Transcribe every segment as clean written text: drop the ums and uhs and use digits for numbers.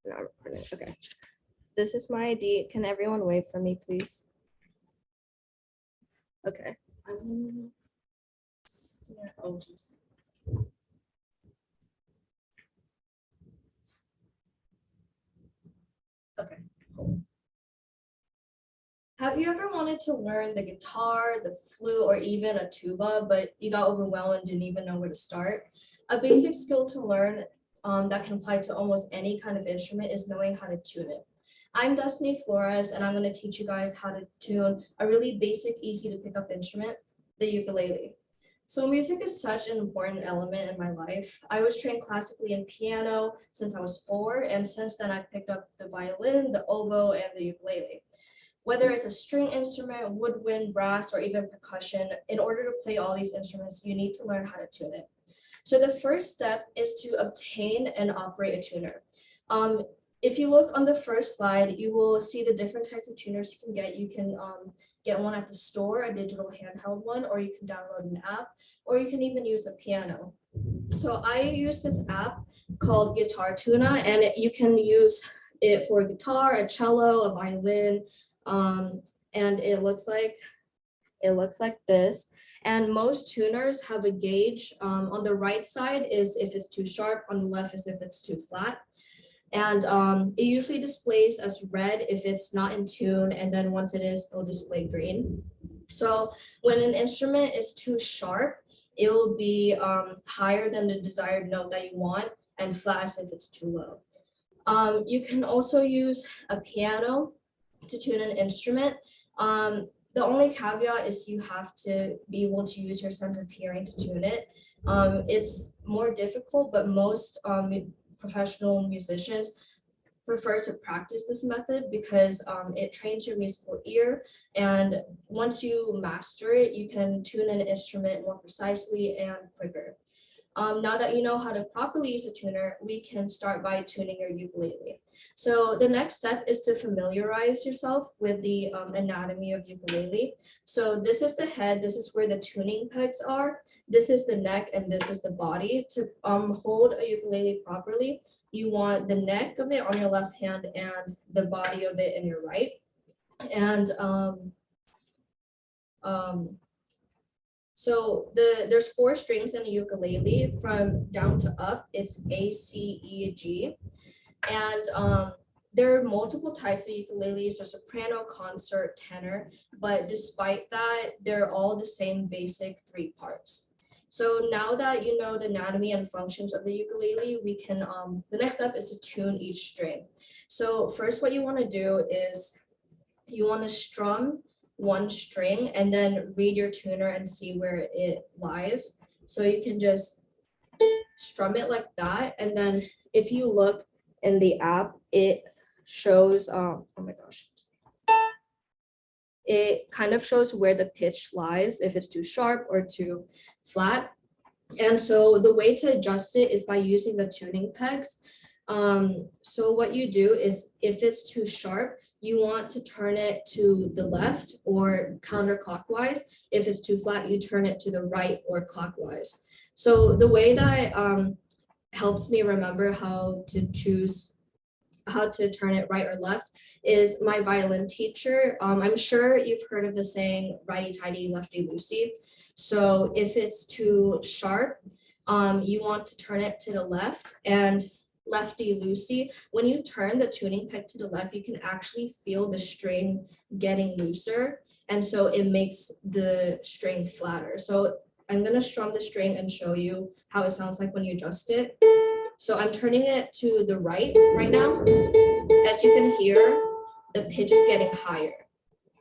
Not recording. Okay. This is my ID. Can everyone wave for me, please? Okay. Oh, geez. Okay, cool. Have you ever wanted to learn the guitar, the flute, or even a tuba, but you got overwhelmed and didn't even know where to start? A basic skill to learn that can apply to almost any kind of instrument is knowing how to tune it. I'm Destiny Flores, and I'm going to teach you guys how to tune a really basic, easy to pick up instrument, the ukulele. So music is such an important element in my life. I was trained classically in piano since I was 4, and since then I've picked up the violin, the oboe, and the ukulele. Whether it's a string instrument, woodwind, brass, or even percussion, in order to play all these instruments, you need to learn how to tune it. So the first step is to obtain and operate a tuner. If you look on the first slide, you will see the different types of tuners you can get. You can get one at the store, a digital handheld one, or you can download an app, or you can even use a piano. So I use this app called Guitar Tuna, and you can use it for a guitar, a cello, a violin, and it looks like this. And most tuners have a gauge. On the right side is if it's too sharp, on the left is if it's too flat. And it usually displays as red if it's not in tune, and then once it is, it'll display green. So when an instrument is too sharp, it will be higher than the desired note that you want, and flat as if it's too low. You can also use a piano to tune an instrument. The only caveat is you have to be able to use your sense of hearing to tune it. It's more difficult, but most professional musicians prefer to practice this method because it trains your musical ear, and once you master it, you can tune an instrument more precisely and quicker. Now that you know how to properly use a tuner, we can start by tuning your ukulele. So the next step is to familiarize yourself with the anatomy of ukulele. So this is the head, this is where the tuning pegs are, this is the neck, and this is the body. To hold a ukulele properly, you want the neck of it on your left hand and the body of it in your right. And so there's 4 strings in a ukulele. From down to up, it's A, C, E, G. And there are multiple types of ukuleles, or soprano, concert, tenor, but despite that, they're all the same basic 3 parts. So now that you know the anatomy and functions of the ukulele, we can, the next step is to tune each string. So first what you want to do is you want to strum 1 string and then read your tuner and see where it lies. So you can just strum it like that. And then if you look in the app, it shows, oh my gosh. It kind of shows where the pitch lies, if it's too sharp or too flat. And so the way to adjust it is by using the tuning pegs. So what you do is if it's too sharp, you want to turn it to the left or counterclockwise. If it's too flat, you turn it to the right or clockwise. So the way that helps me remember how to turn it right or left is my violin teacher. I'm sure you've heard of the saying righty-tighty, lefty-loosey. So if it's too sharp, you want to turn it to the left, and lefty-loosey. When you turn the tuning peg to the left, you can actually feel the string getting looser, and so it makes the string flatter. So I'm going to strum the string and show you how it sounds like when you adjust it. So I'm turning it to the right now. As you can hear, the pitch is getting higher.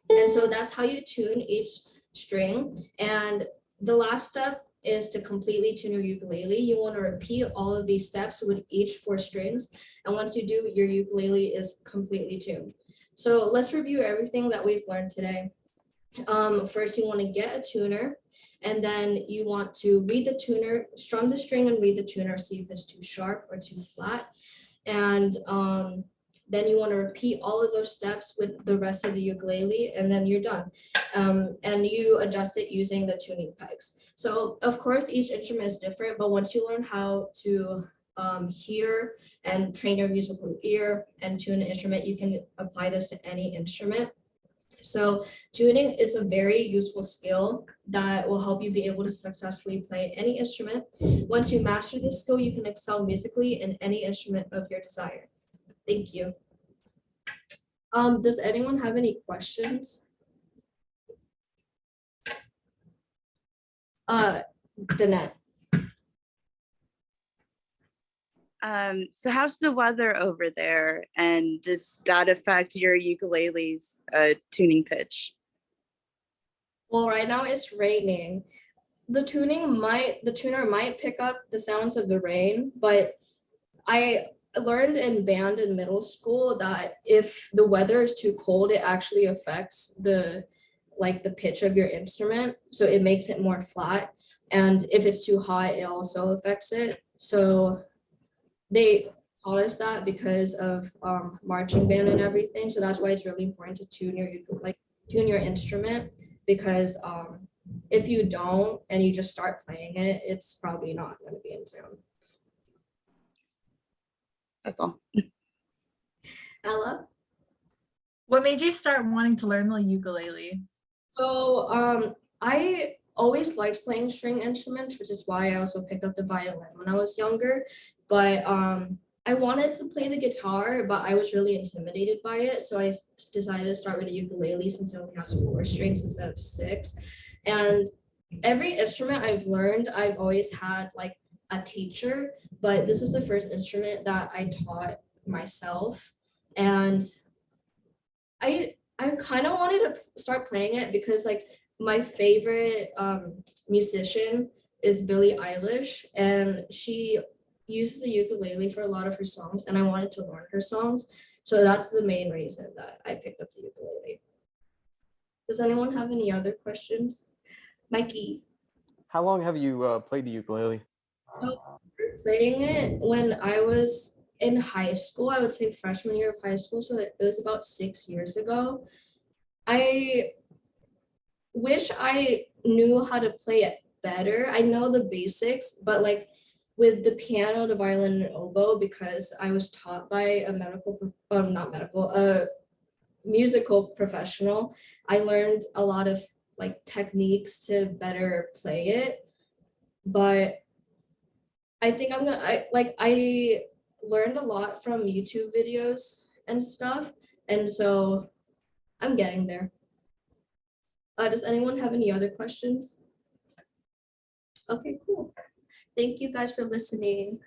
And so that's how you tune each string. And the last step is to completely tune your ukulele. You want to repeat all of these steps with each 4 strings. And once you do, your ukulele is completely tuned. So let's review everything that we've learned today. First, you want to get a tuner, and then you want to read the tuner, strum the string and read the tuner, see if it's too sharp or too flat. And then you want to repeat all of those steps with the rest of the ukulele, and then you're done. And you adjust it using the tuning pegs. So of course, each instrument is different, but once you learn how to hear and train your musical ear and tune an instrument, you can apply this to any instrument. So tuning is a very useful skill that will help you be able to successfully play any instrument. Once you master this skill, you can excel musically in any instrument of your desire. Thank you. Does anyone have any questions? Danette. So how's the weather over there, and does that affect your ukulele's tuning pitch? Well, right now it's raining. The tuner might pick up the sounds of the rain, but I learned in band in middle school that if the weather is too cold, it actually affects the pitch of your instrument. So it makes it more flat. And if it's too hot, it also affects it. So they taught us that because of marching band and everything. So that's why it's really important to tune your instrument, because if you don't and you just start playing it, it's probably not going to be in tune. That's all. Ella? What made you start wanting to learn the ukulele? So I always liked playing string instruments, which is why I also picked up the violin when I was younger. But I wanted to play the guitar, but I was really intimidated by it. So I decided to start with a ukulele since it only has 4 strings instead of 6. And every instrument I've learned, I've always had like a teacher, but this is the first instrument that I taught myself. And I kind of wanted to start playing it because like my favorite musician is Billie Eilish, and she uses the ukulele for a lot of her songs, and I wanted to learn her songs. So that's the main reason that I picked up the ukulele. Does anyone have any other questions? Mikey. How long have you played the ukulele? So playing it when I was in high school, I would say freshman year of high school. So it was about 6 years ago. I wish I knew how to play it better. I know the basics, but like with the piano, the violin, and oboe, because I was taught by a musical professional, I learned a lot of like techniques to better play it. But I think I learned a lot from YouTube videos and stuff, and so I'm getting there. Does anyone have any other questions? Okay, cool. Thank you guys for listening.